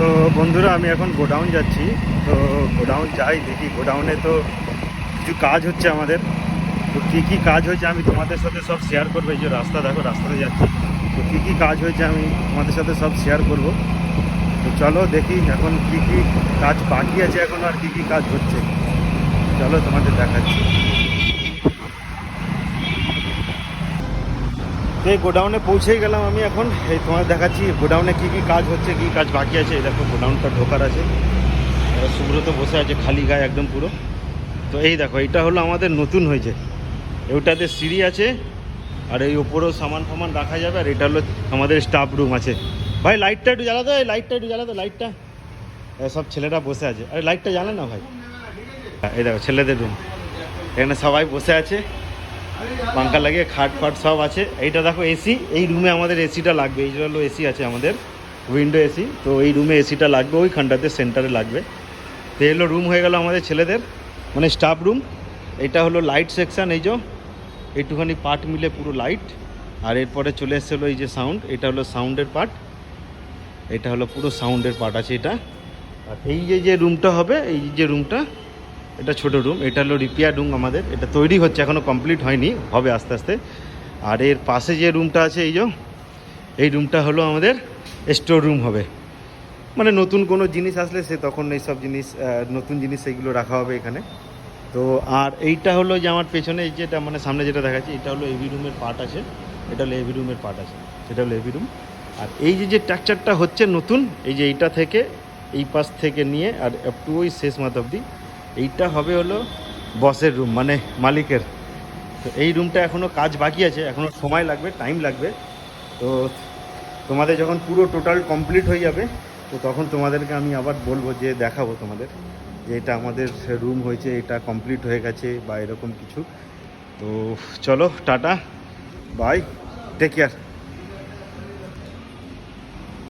তো বন্ধুরা আমি এখন গোডাউন যাচ্ছি। তো গোডাউন যাই, দেখি গোডাউনে তো কিছু কাজ হচ্ছে আমাদের। তো কী কী কাজ হয়েছে আমি তোমাদের সাথে সব শেয়ার করবো। এই যে রাস্তা দেখো, রাস্তাতে যাচ্ছি, তো কী কী কাজ হয়েছে আমি তোমাদের সাথে সব শেয়ার করব। তো চলো দেখি এখন কী কী কাজ বাকি আছে এখন, আর কী কী কাজ হচ্ছে, চলো তোমাদের দেখাচ্ছি। তো এই গোডাউনে পৌঁছেই গেলাম আমি এখন। এই তোমাদের দেখাচ্ছি গোডাউনে কী কী কাজ হচ্ছে, কী কাজ বাকি আছে। এই দেখো গোডাউনটা ঢোকার আছে, সুব্রত বসে আছে খালি গায়ে একদম পুরো। তো এই দেখো এইটা হলো আমাদের নতুন হয়েছে, ওটাতে সিঁড়ি আছে, আর এই ওপরেও সামান ফামান রাখা যাবে। আর এটা হলো আমাদের স্টাফ রুম আছে। ভাই লাইটটা একটু জ্বালাতো, এই লাইটটা একটু জ্বালাতো, লাইটটা। সব ছেলেরা বসে আছে, আরে লাইটটা জ্বালে না ভাই। এই দেখো ছেলেদের রুম, এখানে সবাই বসে আছে, পাঙ্খা লাগিয়ে খাট ফাট সব আছে। এইটা দেখো এসি, এই রুমে আমাদের এসিটা লাগবে। এই হলো এসি আছে আমাদের, উইন্ডো এসি। তো এই রুমে এসিটা লাগবে, ওইখানটাতে সেন্টারে লাগবে। তো এগুলো রুম হয়ে গেল আমাদের ছেলেদের, মানে স্টাফ রুম। এটা হলো লাইট সেকশান, এই যে এইটুখানি পার্ট মিলে পুরো লাইট। আর এরপরে চলে এসেছিলো এই যে সাউন্ড, এটা হলো সাউন্ডের পার্ট, এটা হলো পুরো সাউন্ডের পার্ট আছে এটা। আর এই যে রুমটা হবে, এই যে রুমটা, এটা ছোট রুম, এটা হলো রিপেয়ার রুম আমাদের। এটা তৈরি হচ্ছে, এখনও কমপ্লিট হয়নি, হবে আস্তে আস্তে। আর এর পাশে যে রুমটা আছে এই রুমটা হলো আমাদের স্টোর রুম হবে। মানে নতুন কোনো জিনিস আসলে সে তখন এইসব জিনিস, নতুন জিনিস এইগুলো রাখা হবে এখানে। তো আর এইটা হলো যে আমার পেছনে এই যেটা, মানে সামনে যেটা দেখাচ্ছি, এটা হলো এভি রুমের পার্ট আছে। এটা হলো এভি রুমের পার্ট আছে, সেটা হলো এভি রুম। আর এই যে স্ট্রাকচারটা হচ্ছে নতুন, এই যে এইটা থেকে, এই পাশ থেকে নিয়ে আর আপ টু ওই শেষ মাথা অবধি, এইটা হবে হলো বসের রুম, মানে মালিকের। তো এই রুমটা এখনও কাজ বাকি আছে, এখনও সময় লাগবে, টাইম লাগবে। তো তোমাদের যখন পুরো টোটাল কমপ্লিট হয়ে যাবে, তো তখন তোমাদেরকে আমি আবার বলবো, যে দেখাবো তোমাদের যে এটা আমাদের রুম হয়েছে, এটা কমপ্লিট হয়ে গেছে বা এরকম কিছু। তো চলো টাটা, বাই, টেক কেয়ার।